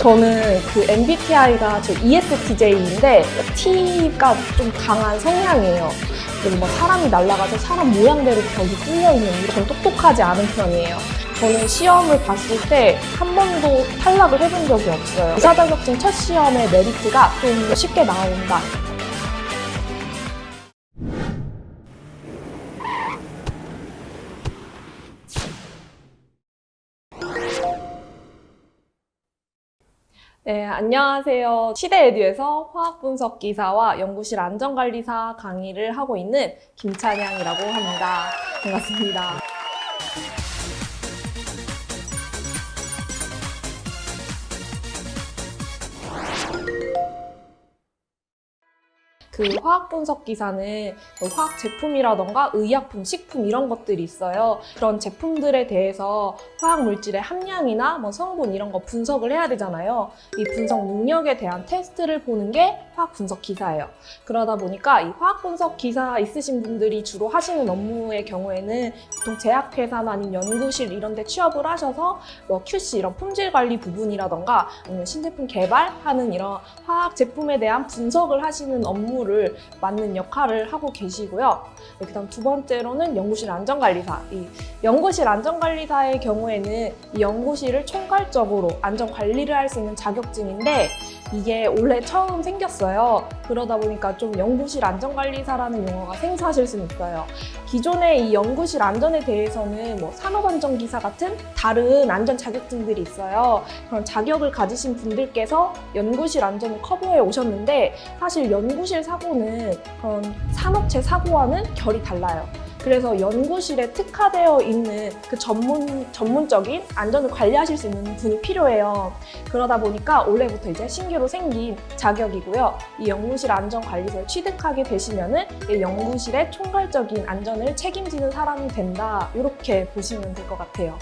저는 그 MBTI가 저 ESTJ인데 T가 좀 강한 성향이에요. 그리고 뭐 사람이 날아가서 사람 모양대로 벽이 뚫려있는 전 똑똑하지 않은 편이에요. 저는 시험을 봤을 때 한 번도 탈락을 해본 적이 없어요. 의사 자격증 첫 시험의 메리트가 좀 쉽게 나온다. 네, 안녕하세요. 시대에듀에서 화학분석 기사와 연구실 안전관리사 강의를 하고 있는 김찬양이라고 합니다. 반갑습니다. 그 화학 분석 기사는 화학 제품이라던가 의약품, 식품 이런 것들이 있어요. 그런 제품들에 대해서 화학 물질의 함량이나 뭐 성분 이런 거 분석을 해야 되잖아요. 이 분석 능력에 대한 테스트를 보는 게 화학 분석 기사예요. 그러다 보니까 이 화학 분석 기사 있으신 분들이 주로 하시는 업무의 경우에는 보통 제약회사나 아니면 연구실 이런 데 취업을 하셔서 뭐 QC 이런 품질 관리 부분이라던가 아니면 신제품 개발하는 이런 화학 제품에 대한 분석을 하시는 업무를 맡는 역할을 하고 계시고요. 네, 그다음 두 번째로는 연구실 안전관리사. 이 연구실 안전관리사의 경우에는 이 연구실을 총괄적으로 안전관리를 할 수 있는 자격증인데 이게 올해 처음 생겼어요. 그러다 보니까 좀 연구실 안전관리사라는 용어가 생소하실 수는 있어요. 기존의 이 연구실 안전에 대해서는 뭐 산업안전기사 같은 다른 안전 자격증들이 있어요. 그런 자격을 가지신 분들께서 연구실 안전을 커버해 오셨는데 사실 연구실 사고는 그런 산업체 사고와는 결이 달라요. 그래서 연구실에 특화되어 있는 그 전문적인 안전을 관리하실 수 있는 분이 필요해요. 그러다 보니까 올해부터 이제 신규로 생긴 자격이고요. 이 연구실 안전관리사를 취득하게 되시면은 이 연구실의 총괄적인 안전을 책임지는 사람이 된다. 이렇게 보시면 될 것 같아요.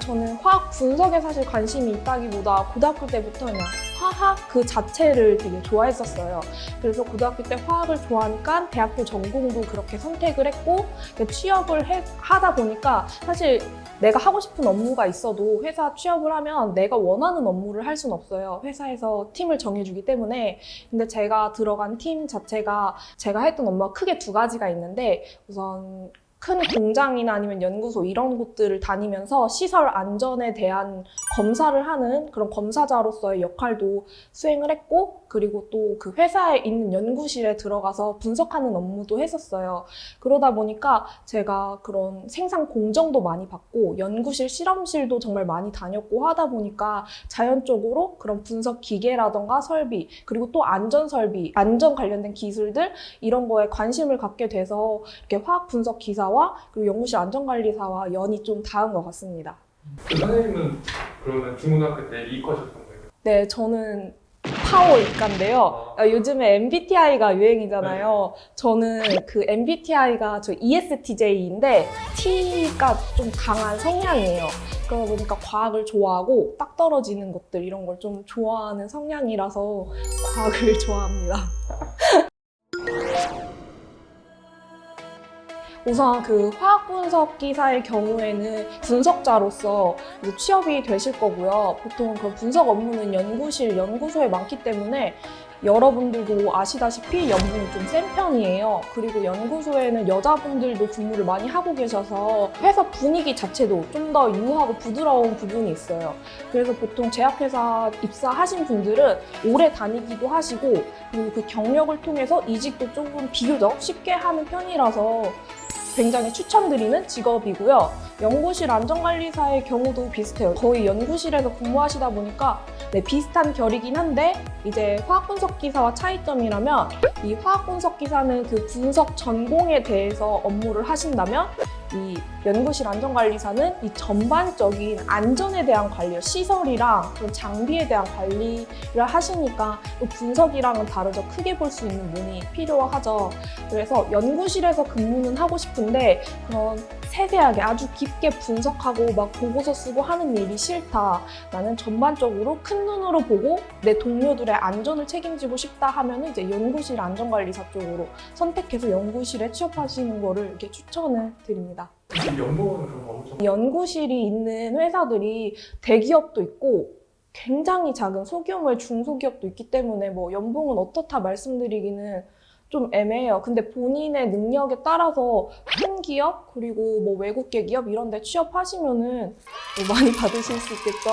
저는 화학 분석에 사실 관심이 있다기보다 고등학교 때부터 그냥 화학 그 자체를 되게 좋아했었어요. 그래서 고등학교 때 화학을 좋아하니까 대학교 전공도 그렇게 선택을 했고 취업을 하다 보니까 사실 내가 하고 싶은 업무가 있어도 회사 취업을 하면 내가 원하는 업무를 할 수는 없어요. 회사에서 팀을 정해주기 때문에. 근데 제가 들어간 팀 자체가 제가 했던 업무가 크게 두 가지가 있는데 우선 큰 공장이나 아니면 연구소 이런 곳들을 다니면서 시설 안전에 대한 검사를 하는 그런 검사자로서의 역할도 수행을 했고 그리고 또 그 회사에 있는 연구실에 들어가서 분석하는 업무도 했었어요. 그러다 보니까 제가 그런 생산 공정도 많이 받고 연구실 실험실도 정말 많이 다녔고 하다 보니까 자연적으로 그런 분석 기계라던가 설비 그리고 또 안전 설비, 안전 관련된 기술들 이런 거에 관심을 갖게 돼서 이렇게 화학 분석 기사와 그리고 연구실 안전관리사와 연이 좀 닿은 것 같습니다. 선생님은 그러면 중고등학교 때 이과셨던 거예요? 네, 저는 파워 이과인데요. 요즘에 MBTI가 유행이잖아요. 저는 그 MBTI가 저 ESTJ인데 T가 좀 강한 성향이에요. 그러다 보니까 과학을 좋아하고 딱 떨어지는 것들 이런 걸 좀 좋아하는 성향이라서 과학을 좋아합니다. 우선 그 화학 분석 기사의 경우에는 분석자로서 이제 취업이 되실 거고요. 보통 그 분석 업무는 연구실, 연구소에 많기 때문에 여러분들도 아시다시피 연봉이 좀 센 편이에요. 그리고 연구소에는 여자분들도 근무를 많이 하고 계셔서 회사 분위기 자체도 좀 더 유하고 부드러운 부분이 있어요. 그래서 보통 제약회사 입사하신 분들은 오래 다니기도 하시고 그리고 그 경력을 통해서 이직도 조금 비교적 쉽게 하는 편이라서 굉장히 추천드리는 직업이고요. 연구실 안전관리사의 경우도 비슷해요. 거의 연구실에서 근무하시다 보니까 네, 비슷한 결이긴 한데 이제 화학분석기사와 차이점이라면 이 화학분석기사는 그 분석 전공에 대해서 업무를 하신다면 이 연구실 안전관리사는 이 전반적인 안전에 대한 관리요. 시설이랑 그런 장비에 대한 관리를 하시니까 또 분석이랑은 다르죠. 크게 볼 수 있는 눈이 필요하죠. 그래서 연구실에서 근무는 하고 싶은데 그런 세세하게 아주 깊게 분석하고 막 보고서 쓰고 하는 일이 싫다. 나는 전반적으로 큰 눈으로 보고 내 동료들의 안전을 책임지고 싶다 하면 이제 연구실 안전관리사 쪽으로 선택해서 연구실에 취업하시는 거를 이렇게 추천을 드립니다. 연봉은 그럼 어느 정도? 연구실이 있는 회사들이 대기업도 있고 굉장히 작은 소규모의 중소기업도 있기 때문에 뭐 연봉은 어떻다 말씀드리기는 좀 애매해요. 근데 본인의 능력에 따라서 큰 기업 그리고 뭐 외국계 기업 이런 데 취업하시면은 뭐 많이 받으실 수 있겠죠?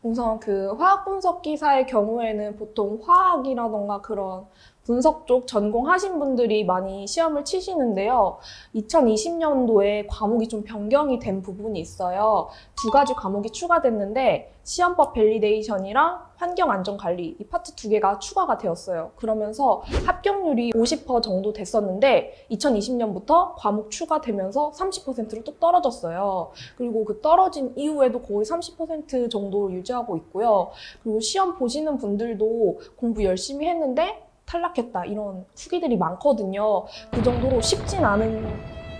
우선 그 화학 분석 기사의 경우에는 보통 화학이라던가 그런 분석 쪽 전공하신 분들이 많이 시험을 치시는데요. 2020년도에 과목이 좀 변경이 된 부분이 있어요. 두 가지 과목이 추가됐는데 시험법 밸리데이션이랑 환경안전관리 이 파트 두 개가 추가가 되었어요. 그러면서 합격률이 50% 정도 됐었는데 2020년부터 과목 추가되면서 30%로 뚝 떨어졌어요. 그리고 그 떨어진 이후에도 거의 30% 정도 유지하고 있고요. 그리고 시험 보시는 분들도 공부 열심히 했는데 탈락했다 이런 후기들이 많거든요. 그 정도로 쉽진 않은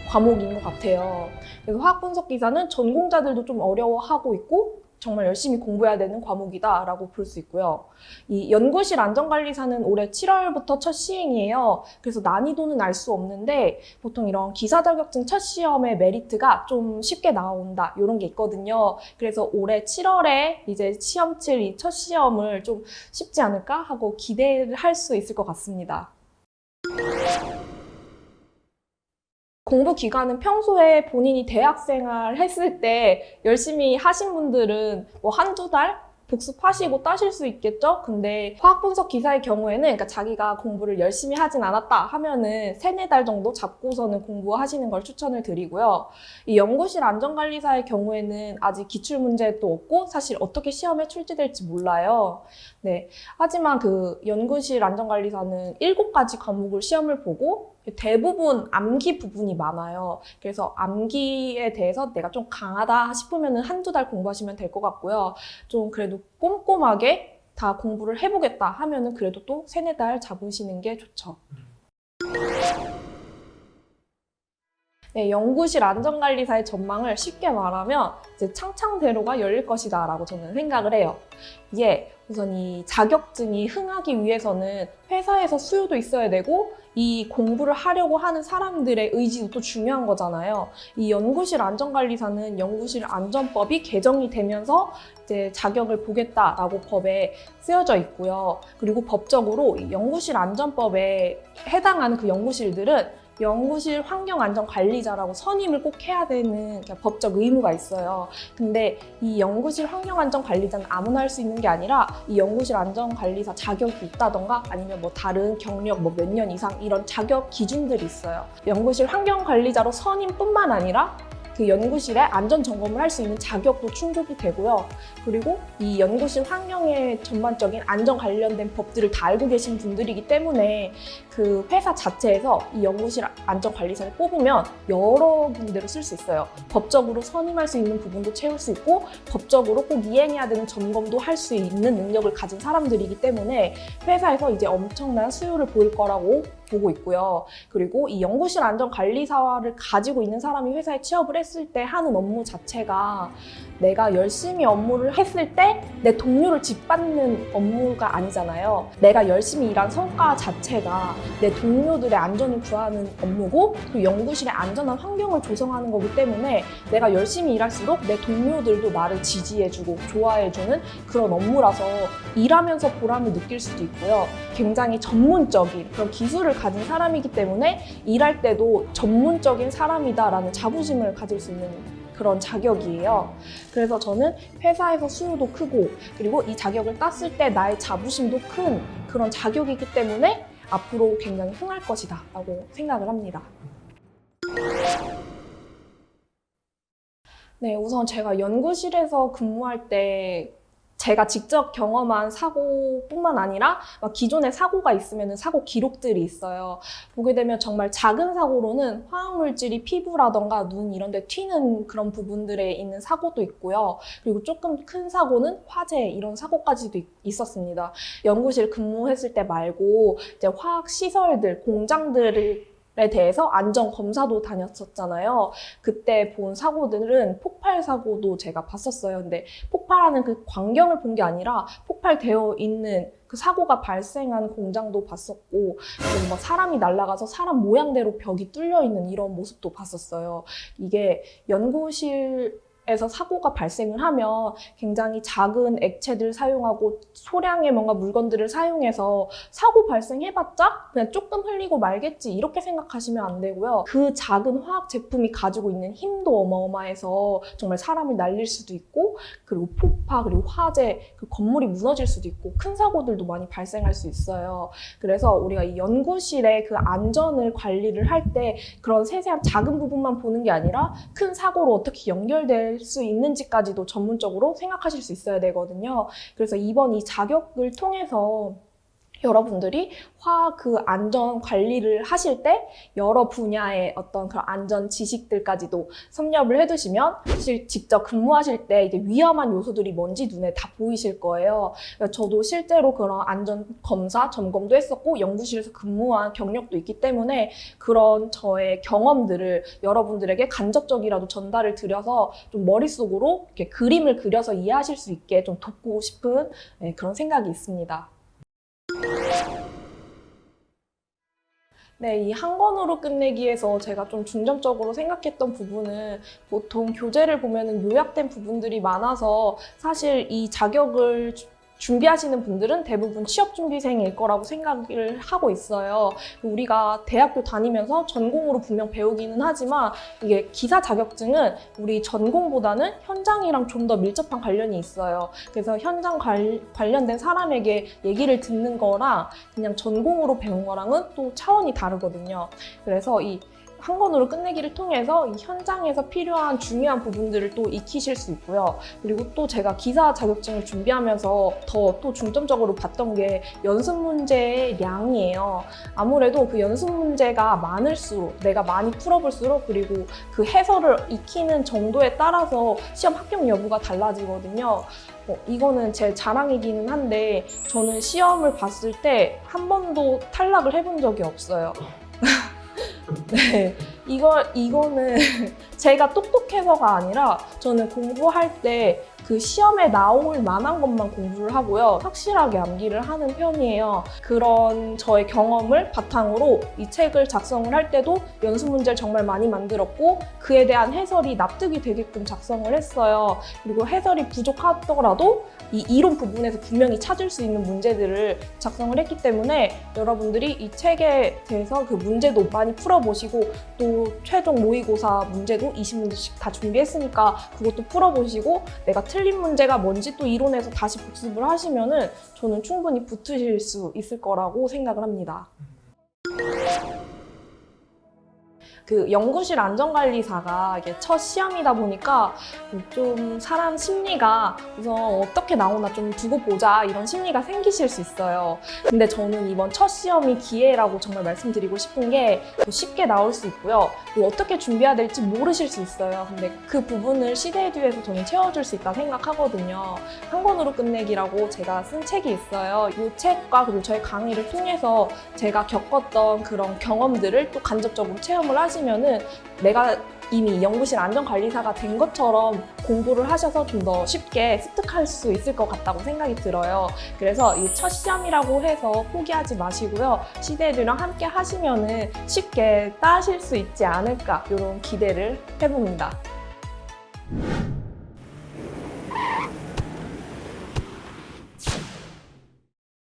과목인 것 같아요. 그래서 화학분석 기사는 전공자들도 좀 어려워하고 있고 정말 열심히 공부해야 되는 과목이다라고 볼 수 있고요. 이 연구실 안전관리사는 올해 7월부터 첫 시행이에요. 그래서 난이도는 알 수 없는데 보통 이런 기사 자격증 첫 시험의 메리트가 좀 쉽게 나온다 이런 게 있거든요. 그래서 올해 7월에 이제 시험 칠 이 첫 시험을 좀 쉽지 않을까 하고 기대를 할 수 있을 것 같습니다. 공부 기간은 평소에 본인이 대학생활 했을 때 열심히 하신 분들은 뭐 한두 달 복습하시고 따실 수 있겠죠? 근데 화학분석 기사의 경우에는 그러니까 자기가 공부를 열심히 하진 않았다 하면은 3-4달 정도 잡고서는 공부하시는 걸 추천을 드리고요. 이 연구실 안전관리사의 경우에는 아직 기출문제도 없고 사실 어떻게 시험에 출제될지 몰라요. 네. 하지만 그 연구실 안전관리사는 7가지 과목을 시험을 보고 대부분 암기 부분이 많아요. 그래서 암기에 대해서 내가 좀 강하다 싶으면 한두 달 공부하시면 될 것 같고요. 좀 그래도 꼼꼼하게 다 공부를 해보겠다 하면은 그래도 또 3-4달 잡으시는 게 좋죠. 네, 연구실 안전관리사의 전망을 쉽게 말하면 이제 창창대로가 열릴 것이다 라고 저는 생각을 해요. 이게 우선 이 자격증이 흥하기 위해서는 회사에서 수요도 있어야 되고 이 공부를 하려고 하는 사람들의 의지도 또 중요한 거잖아요. 이 연구실 안전관리사는 연구실 안전법이 개정이 되면서 이제 자격을 보겠다라고 법에 쓰여져 있고요. 그리고 법적으로 이 연구실 안전법에 해당하는 그 연구실들은 연구실 환경안전관리자라고 선임을 꼭 해야 되는 법적 의무가 있어요. 근데 이 연구실 환경안전관리자는 아무나 할 수 있는 게 아니라 이 연구실 안전관리사 자격이 있다던가 아니면 뭐 다른 경력 뭐 몇 년 이상 이런 자격 기준들이 있어요. 연구실 환경관리자로 선임뿐만 아니라 그 연구실에 안전 점검을 할 수 있는 자격도 충족이 되고요. 그리고 이 연구실 환경의 전반적인 안전 관련된 법들을 다 알고 계신 분들이기 때문에 그 회사 자체에서 이 연구실 안전관리사를 뽑으면 여러 군데로 쓸 수 있어요. 법적으로 선임할 수 있는 부분도 채울 수 있고 법적으로 꼭 이행해야 되는 점검도 할 수 있는 능력을 가진 사람들이기 때문에 회사에서 이제 엄청난 수요를 보일 거라고 보고 있고요. 그리고 이 연구실 안전관리사를 가지고 있는 사람이 회사에 취업을 했을 때 하는 업무 자체가 내가 열심히 업무를 했을 때 내 동료를 짓밟는 업무가 아니잖아요. 내가 열심히 일한 성과 자체가 내 동료들의 안전을 구하는 업무고 또 연구실의 안전한 환경을 조성하는 거기 때문에 내가 열심히 일할수록 내 동료들도 나를 지지해주고 좋아해주는 그런 업무라서 일하면서 보람을 느낄 수도 있고요. 굉장히 전문적인 그런 기술을 가진 사람이기 때문에 일할 때도 전문적인 사람이다라는 자부심을 가질 수 있는 그런 자격이에요. 그래서 저는 회사에서 수요도 크고 그리고 이 자격을 땄을 때 나의 자부심도 큰 그런 자격이기 때문에 앞으로 굉장히 흥할 것이다 라고 생각을 합니다. 네, 우선 제가 연구실에서 근무할 때 제가 직접 경험한 사고뿐만 아니라 막 기존에 사고가 있으면 사고 기록들이 있어요. 보게 되면 정말 작은 사고로는 화학물질이 피부라던가 눈 이런 데 튀는 그런 부분들에 있는 사고도 있고요. 그리고 조금 큰 사고는 화재 이런 사고까지도 있었습니다. 연구실 근무했을 때 말고 이제 화학 시설들, 공장들을 대해서 안전 검사도 다녔었잖아요. 그때 본 사고들은 폭발 사고도 제가 봤었어요. 근데 폭발하는 그 광경을 본 게 아니라 폭발되어 있는 그 사고가 발생한 공장도 봤었고, 그리고 막 사람이 날아가서 사람 모양대로 벽이 뚫려 있는 이런 모습도 봤었어요. 이게 연구실에서 사고가 발생을 하면 굉장히 작은 액체들 사용하고 소량의 뭔가 물건들을 사용해서 사고 발생해봤자 그냥 조금 흘리고 말겠지 이렇게 생각하시면 안 되고요. 그 작은 화학 제품이 가지고 있는 힘도 어마어마해서 정말 사람을 날릴 수도 있고, 그리고 폭파, 그리고 화재, 그 건물이 무너질 수도 있고 큰 사고들도 많이 발생할 수 있어요. 그래서 우리가 이 연구실의 그 안전을 관리를 할 때 그런 세세한 작은 부분만 보는 게 아니라 큰 사고로 어떻게 연결될 수 있는지까지도 전문적으로 생각하실 수 있어야 되거든요. 그래서 이번 이 자격을 통해서 여러분들이 화학 그 안전 관리를 하실 때 여러 분야의 어떤 그런 안전 지식들까지도 섭렵을 해두시면 사실 직접 근무하실 때 이제 위험한 요소들이 뭔지 눈에 다 보이실 거예요. 저도 실제로 그런 안전 검사, 점검도 했었고 연구실에서 근무한 경력도 있기 때문에 그런 저의 경험들을 여러분들에게 간접적이라도 전달을 드려서 좀 머릿속으로 이렇게 그림을 그려서 이해하실 수 있게 좀 돕고 싶은 그런 생각이 있습니다. 네, 이 한 권으로 끝내기에서 제가 좀 중점적으로 생각했던 부분은 보통 교재를 보면은 요약된 부분들이 많아서 사실 이 자격을 준비하시는 분들은 대부분 취업준비생일 거라고 생각을 하고 있어요. 우리가 대학교 다니면서 전공으로 분명 배우기는 하지만 이게 기사 자격증은 우리 전공보다는 현장이랑 좀 더 밀접한 관련이 있어요. 그래서 현장 관련된 사람에게 얘기를 듣는 거랑 그냥 전공으로 배운 거랑은 또 차원이 다르거든요. 그래서 이 한 권으로 끝내기를 통해서 이 현장에서 필요한 중요한 부분들을 또 익히실 수 있고요. 그리고 또 제가 기사 자격증을 준비하면서 더 또 중점적으로 봤던 게 연습 문제의 량이에요. 아무래도 그 연습 문제가 많을수록, 내가 많이 풀어볼수록, 그리고 그 해설을 익히는 정도에 따라서 시험 합격 여부가 달라지거든요. 이거는 제 자랑이기는 한데 저는 시험을 봤을 때 한 번도 탈락을 해본 적이 없어요. 네, 이거는 제가 똑똑해서가 아니라 저는 공부할 때 그 시험에 나올 만한 것만 공부를 하고요. 확실하게 암기를 하는 편이에요. 그런 저의 경험을 바탕으로 이 책을 작성을 할 때도 연습 문제를 정말 많이 만들었고 그에 대한 해설이 납득이 되게끔 작성을 했어요. 그리고 해설이 부족하더라도 이 이론 부분에서 분명히 찾을 수 있는 문제들을 작성을 했기 때문에 여러분들이 이 책에 대해서 그 문제도 많이 풀어보시고 또 최종 모의고사 문제도 20문제씩 다 준비했으니까 그것도 풀어보시고 내가 틀린 문제가 뭔지 또 이론에서 다시 복습을 하시면은 저는 충분히 붙으실 수 있을 거라고 생각을 합니다. 그 연구실 안전관리사가 이게 첫 시험이다 보니까 좀 사람 심리가 우선 어떻게 나오나 좀 두고 보자 이런 심리가 생기실 수 있어요. 근데 저는 이번 첫 시험이 기회라고 정말 말씀드리고 싶은 게 쉽게 나올 수 있고요. 어떻게 준비해야 될지 모르실 수 있어요. 근데 그 부분을 시대에듀에서 저는 채워줄 수 있다 생각하거든요. 한 권으로 끝내기라고 제가 쓴 책이 있어요. 이 책과 그리고 저희 강의를 통해서 제가 겪었던 그런 경험들을 또 간접적으로 체험을 하시면은 내가 이미 연구실 안전관리사가 된 것처럼 공부를 하셔서 좀 더 쉽게 습득할 수 있을 것 같다고 생각이 들어요. 그래서 이 첫 시험이라고 해서 포기하지 마시고요. 시대들이랑 함께 하시면은 쉽게 따실 수 있지 않을까 이런 기대를 해봅니다.